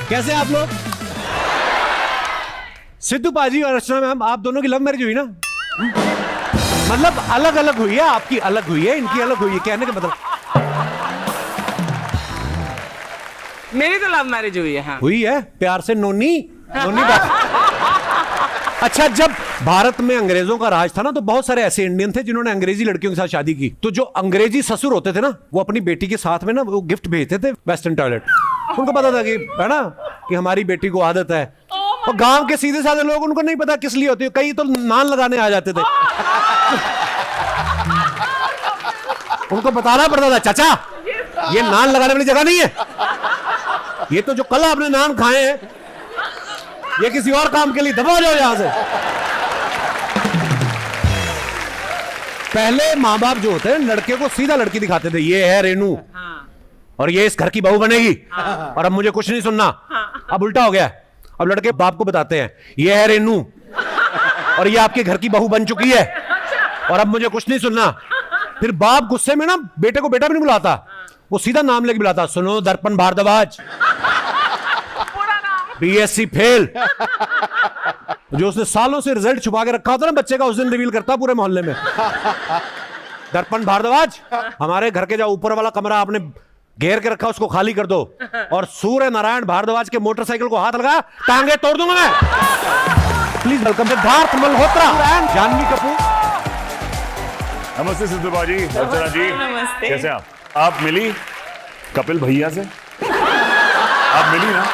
कैसे आप लोग? सिद्धू पाजी और अर्चना मैम, आप दोनों की लव मैरिज हुई ना? मतलब अलग अलग हुई है, आपकी अलग हुई है, इनकी अलग हुई है, कहने का मतलब। मेरी तो लव मैरिज हुई है। हाँ। हुई है, प्यार से नोनी नोनी बात। अच्छा, जब भारत में अंग्रेजों का राज था ना, तो बहुत सारे ऐसे इंडियन थे जिन्होंने अंग्रेजी लड़कियों के साथ शादी की। तो जो अंग्रेजी ससुर होते थे ना, वो अपनी बेटी के साथ में ना वो गिफ्ट भेजते थे, वेस्टर्न टॉयलेट। उनको पता था कि है ना कि हमारी बेटी को आदत है। और गांव के सीधे साधे लोग, उनको नहीं पता किस लिए होती है, कई तो नान लगाने आ जाते थे। उनको बताना पड़ता था, चाचा ये नान लगाने वाली जगह नहीं है, ये तो जो कल आपने नान खाए हैं ये किसी और काम के लिए, दबा जाओ यहां से। पहले माँ बाप जो होते हैं लड़के को सीधा लड़की दिखाते थे, ये है रेनू और ये इस घर की बहू बनेगी और अब मुझे कुछ नहीं सुनना। अब उल्टा हो गया, अब लड़के बाप को बताते हैं ये है रेनू और ये आपके घर की बहू बन चुकी है और अब मुझे कुछ नहीं सुनना। फिर बाप गुस्से में ना बेटे को बेटा भी नहीं बुलाता, वो सीधा नाम लेके बुलाता, सुनो दर्पण भारद्वाज, बीएससी फेल। जो उसने सालों से रिजल्ट छुपा के रखा होता ना बच्चे का, उस दिन रिवील करता पूरे मोहल्ले में। दर्पण भारद्वाज, हमारे घर के जो ऊपर वाला कमरा आपने घेर के रखा उसको खाली कर दो और सूर्य नारायण भारद्वाज के मोटरसाइकिल को हाथ लगा, टांगे तोड़ दूंगा मैं। Please welcome Siddharth Malhotra, Janhvi Kapoor. नमस्ते सिद्धू बाजी, अर्चना जी, नमस्ते। कैसे आप मिली कपिल भैया से? आप मिली ना?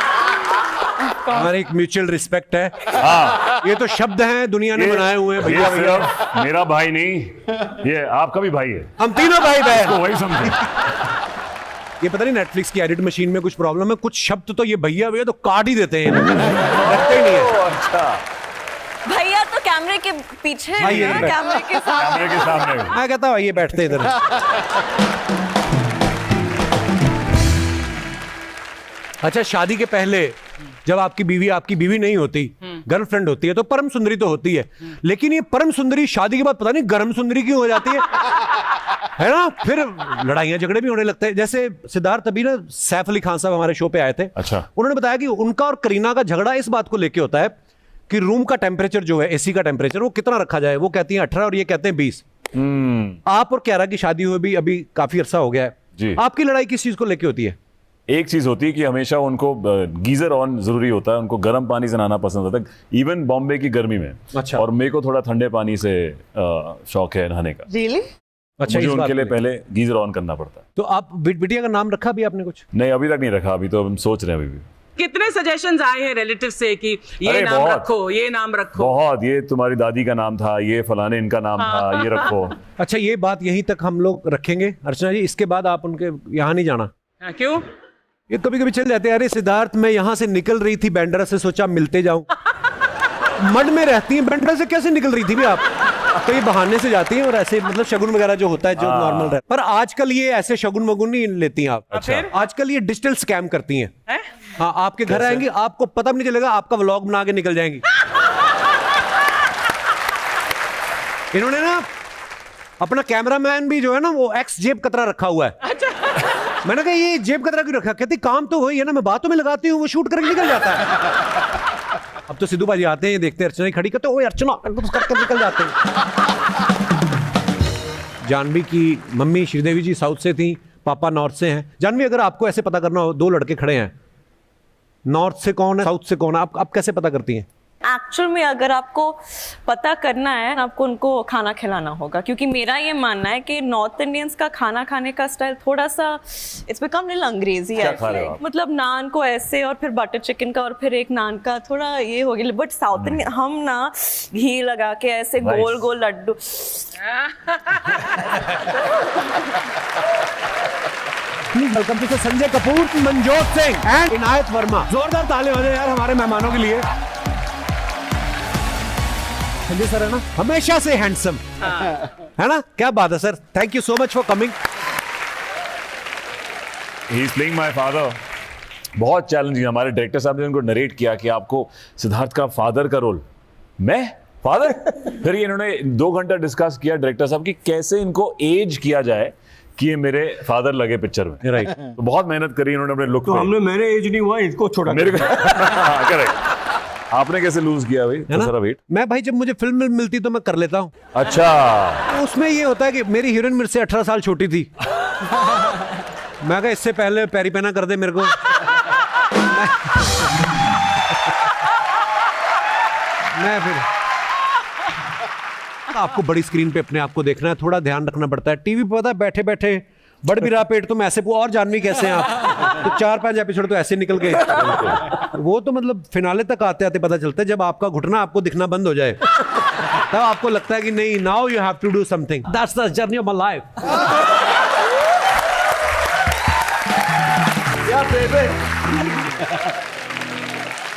हमारे एक म्यूचुअल रिस्पेक्ट है। हाँ, ये तो शब्द हैं दुनिया ने बनाए हुए हैं भैया भैया। सिर्फ मेरा भाई नहीं, ये आपका भी भाई है। हम तीनों भाई बहन। तो वही समझे। ये पता नहीं नेटफ्लिक्स की एडिट मशीन में कुछ प्रॉब्लम है, कुछ शब्द तो ये भैया भैया तो काट ही देते हैं, रखते ही नहीं है। अच्छा, भैया तो कैमरे के पीछे है भाई ना, कैमरे के सामने। कैमरे के सामने। मैं कहता हूँ ये बैठते इधर। अच्छा, शादी के पहले जब आपकी बीवी नहीं होती, गर्लफ्रेंड होती है, तो परम सुंदरी तो होती है, लेकिन ये परम सुंदरी शादी के बाद पता नहीं गर्म सुंदरी क्यों हो जाती है ना? फिर लड़ाइयां झगड़े भी होने लगते हैं। जैसे सिद्धार्थ अभी ना सैफ अली खान साहब हमारे शो पे आए थे। अच्छा। उन्होंने बताया कि उनका और करीना का झगड़ा इस बात को लेके होता है कि रूम का टेम्परेचर जो है, एसी का टेम्परेचर, वो कितना रखा जाए। वो कहती है 18 और ये कहते हैं 20। आप और क्यारा की शादी हुई भी अभी काफी अरसा हो गया है जी। आपकी लड़ाई किस चीज को लेके होती है? एक चीज होती है कि हमेशा उनको गीजर ऑन जरूरी होता है, उनको गर्म पानी से नहाना पसंद होता है, इवन बॉम्बे की गर्मी में। अच्छा। और मेरे को थोड़ा ठंडे पानी से शौक है नहाने का। Really? अच्छा, मुझे इस बात उनके लिए को पहले गीजर ऑन करना पड़ता है। तो आप बिटिया का नाम रखा भी आपने कुछ? नहीं, अभी तक नहीं रखा, अभी तो हम सोच रहे हैं। अभी भी कितने सजेशंस आए हैं रिलेटिव से कि ये अरे नाम बहुत। रखो, ये नाम रखो। बहुत, ये तुम्हारी दादी का नाम था, ये फलाने इनका नाम था, ये रखो। अच्छा, ये बात यहीं तक हम लोग रखेंगे अर्चना जी, इसके बाद आप उनके यहाँ नहीं जाना? हाँ, क्यों? ये कभी कभी चल जाते हैं, अरे सिद्धार्थ मैं यहाँ से निकल रही थी बैंड्रा से, सोचा मिलते जाऊं। मड में रहती हैं, बैंड्रा से कैसे निकल रही थी भी आप? तो ये बहाने से जाती हैं और ऐसे मतलब शगुन वगैरह जो होता है जो नॉर्मल रहता है। पर आजकल ये ऐसे शगुन वगुन नहीं लेती हैं आप। अच्छा। आजकल ये डिजिटल स्कैम करती हैं। है? हाँ, आपके घर आएंगी, आपको पता भी नहीं चलेगा, आपका व्लॉग बना के निकल जाएंगी। इन्होंने ना अपना कैमरामैन भी जो है ना वो एक्स जेब कतरा रखा हुआ है। मैंने कहा ये जेब कतरा क्यों रखा? कहती काम तो वही है ना, मैं बातों में लगाती हूँ, वो शूट करके निकल जाता है। अब तो सिद्धू बाजी आते हैं, देखते हैं अर्चना खड़ी करते, ओए अर्चना करके निकल जाते हैं। जानवी की मम्मी श्रीदेवी जी साउथ से थी, पापा नॉर्थ से हैं। जानवी, अगर आपको ऐसे पता करना हो, दो लड़के खड़े हैं, नॉर्थ से कौन है, साउथ से कौन है, आप कैसे पता करती हैं? एक्चुअल में अगर आपको पता करना है, आपको उनको खाना खिलाना होगा, क्योंकि मेरा ये मानना है कि नॉर्थ इंडियंस का खाना खाने का स्टाइल थोड़ा सा इट्स बिकम लिटिल अंग्रेजी है। मतलब नान को ऐसे और फिर बटर चिकन का और फिर एक नान का थोड़ा ये हो गया। बट साउथ इंडियन हम ना घी लगा के ऐसे गोल गोल लड्डू। Welcome to Sanjay Kapoor, Manjot Singh and Inayat Verma. जोरदार ताली हो जाए यार हमारे मेहमानों के लिए। संजय सर है ना हमेशा से हैंडसम, है ना? क्या बात है sir, thank you so much for coming. He is playing my father. बहुत चैलेंजिंग। हमारे डायरेक्टर साहब ने उनको नरेट किया कि आपको सिद्धार्थ का फादर का रोल। मैं फादर? फिर इन्होंने 2 घंटा डिस्कस किया डायरेक्टर साहब की कैसे इनको एज किया जाए कि ये मेरे फादर लगे पिक्चर में। राइट। तो बहुत मेहनत करी इन्होंने अपने लुक तो हमने मेरे एज नहीं हुआ, इसको छोटा मेरे को करेक्ट। आपने कैसे लूज किया भाई तो सारा वेट? मैं भाई जब मुझे फिल्म मिलती तो मैं कर लेता हूँ। अच्छा। तो उसमें ये होता है कि मेरी हीरोइन मेरे से 18 साल छोटी थी। मैं कहा इससे पहले पैरी पहना कर दे मेरे को। मैं फिर आपको बड़ी स्क्रीन पे अपने आप को देखना है, थोड़ा ध्यान रखना पड़ता है। टीवी पे पता है बैठे बैठे बढ़ भी रहा पेट तो मैं ऐसे और जानवी कैसे हैं आप, तो 4-5 एपिसोड तो ऐसे निकल गए। वो तो मतलब फिनाले तक आते आते पता चलता है, जब आपका घुटना आपको दिखना बंद हो जाए तब आपको लगता है कि नहीं, now you have to do something, that's the journey of my life.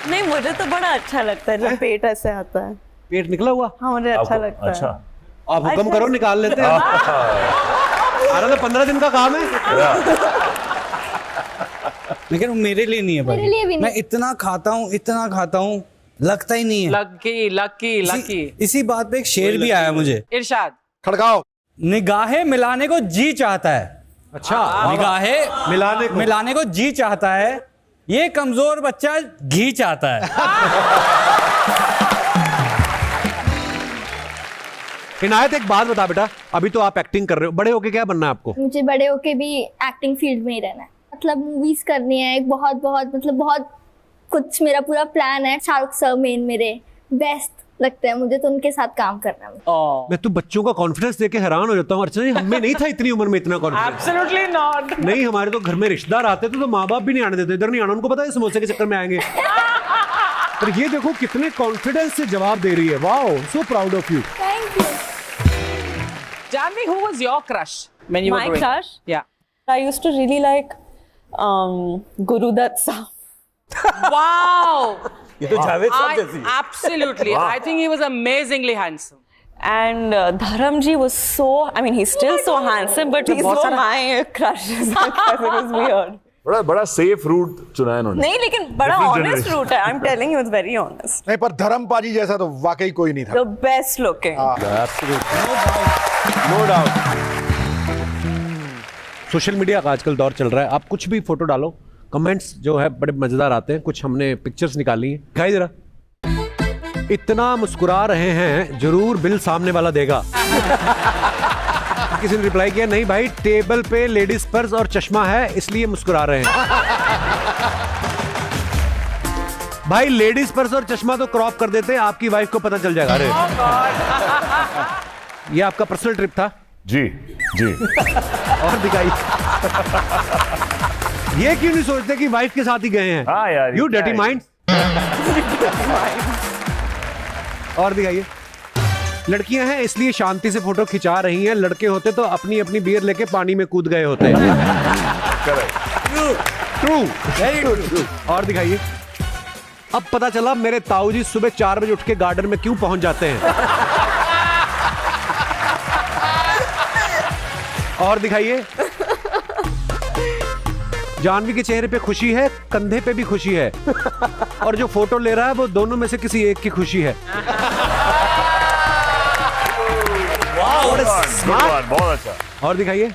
नहीं, मुझे तो बड़ा अच्छा लगता है जब पेट ऐसे आता है। पेट निकला हुआ? हाँ, मुझे अच्छा लगता है। अच्छा, आप हुक्म करो, निकाल लेते हैं। अरे तो 15 दिन का काम है। लेकिन मेरे लिए नहीं है भाई। मेरे लिए भी नहीं। मैं इतना खाता हूँ लगता ही नहीं है। Lucky lucky lucky. इसी बात पे एक शेर भी आया मुझे। इरशाद। खड़काओ। निगाहें मिलाने को जी चाहता है। अच्छा, निगाहें मिलाने को जी चाहता है, ये कमजोर बच्चा घी चाहता है। इनायत एक बात बता बेटा, अभी तो आप एक्टिंग कर रहे हो, बड़े होके क्या बनना है आपको? मुझे बड़े होके भी एक्टिंग फील्ड में ही रहना है। मतलब मूवीज करनी है, एक बहुत बहुत कुछ मेरा पूरा प्लान है। शाहरुख सर मेन मेरे बेस्ट लगते हैं मुझे, तो उनके साथ काम करना है। मैं तो बच्चों का कॉन्फिडेंस देख के हैरान हो जाता हूँ। अर्चना, हमें नहीं था इतनी उम्र में इतना कॉन्फिडेंस। Absolutely not. नहीं, हमारे तो घर में रिश्तेदार आते थे तो माँ बाप भी नहीं आने देते, इधर नहीं आना, उनको पता है समोसे के चक्कर में आएंगे। पर ये देखो कितने कॉन्फिडेंस से जवाब दे रही है। Wow, so proud of you. Thank you. Janvi, who was your crush when you were My growing up? crush? Yeah. I used to really like Guru Dutt sir. Wow. ये तो जावेद साहब जैसी। Absolutely. I think he was amazingly handsome. And Dharamji was so, I mean, he's still so handsome, but he's so my crush. It was weird. बड़ा safe root चुना है इन्होंने। नहीं, लेकिन बड़ा Different honest generation. route है. I'm telling you, it's very honest. नहीं, पर धर्मपाजी जैसा तो वाकई कोई नहीं था। The best looking. No doubt. Social media का आजकल दौर चल रहा है, आप कुछ भी फोटो डालो, कमेंट्स जो है बड़े मजेदार आते हैं। कुछ हमने पिक्चर्स निकाली हैं, दिखाई जरा। इतना मुस्कुरा रहे हैं, जरूर बिल सामने वाला देगा। किसी ने रिप्लाई किया, नहीं भाई, टेबल पे लेडीज पर्स और चश्मा है इसलिए मुस्कुरा रहे हैं। भाई लेडीज पर्स और चश्मा तो क्रॉप कर देते हैं, आपकी वाइफ को पता चल जाएगा। अरे ये आपका पर्सनल ट्रिप था? जी जी। और दिखाइए। ये क्यों नहीं सोचते कि वाइफ के साथ ही गए हैं? हाँ यार, यू डर्टी माइंड। और दिखाइए। लड़कियां हैं इसलिए शांति से फोटो खिंचा रही हैं, लड़के होते तो अपनी अपनी बियर लेके पानी में कूद गए होते। True, very true. और दिखाइए। अब पता चला मेरे ताऊ जी सुबह 4 बजे उठ के गार्डन में क्यों पहुंच जाते हैं। और दिखाइए। जानवी के चेहरे पे खुशी है, कंधे पे भी खुशी है, और जो फोटो ले रहा है वो दोनों में से किसी एक की खुशी है। बहुत अच्छा। और दिखाइए।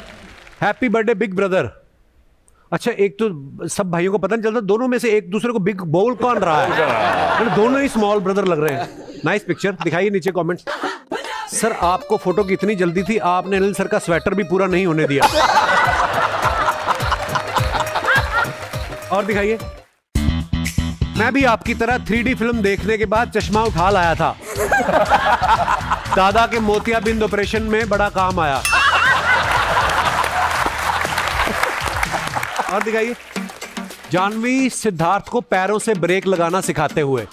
Happy birthday big brother. अच्छा, एक तो सब भाइयों को पता नहीं चलता दोनों में से एक दूसरे को बिग बोल कौन रहा है, दोनों ही स्मॉल ब्रदर लग रहे हैं। Nice picture. दिखाइए नीचे कमेंट्स। सर आपको फोटो की इतनी जल्दी थी, आपने अनिल सर का स्वेटर भी पूरा नहीं होने दिया। और दिखाइए। मैं भी आपकी तरह 3D फिल्म देखने के बाद चश्मा उठा लाया था। दादा के मोतियाबिंद ऑपरेशन में बड़ा काम आया। और दिखाइए। जानवी सिद्धार्थ को पैरों से ब्रेक लगाना सिखाते हुए।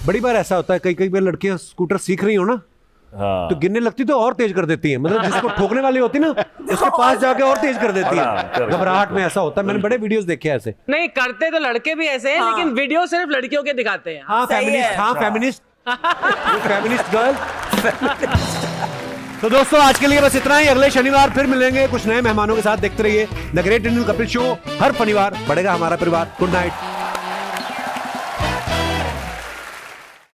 बड़ी बार ऐसा होता है, कई बार लड़कियां स्कूटर सीख रही हो ना, हाँ। तो गिरने लगती तो और तेज कर देती है, मतलब जिसको ठोकने वाली होती ना उसके पास जाके और तेज कर देती है। घबराहट में ऐसा होता है, मैंने बड़े वीडियोस देखे ऐसे। नहीं करते तो लड़के भी ऐसे हैं, लेकिन वीडियो सिर्फ लड़कियों के दिखाते हैं। हाँ फेमिनिस्ट, हाँ फेमिनिस्ट गर्ल। तो दोस्तों आज के लिए बस इतना ही। अगले शनिवार फिर मिलेंगे कुछ नए मेहमानों के साथ। देखते रहिए the great Indian Kapil show. हर शनिवार बढ़ेगा हमारा परिवार। Good night.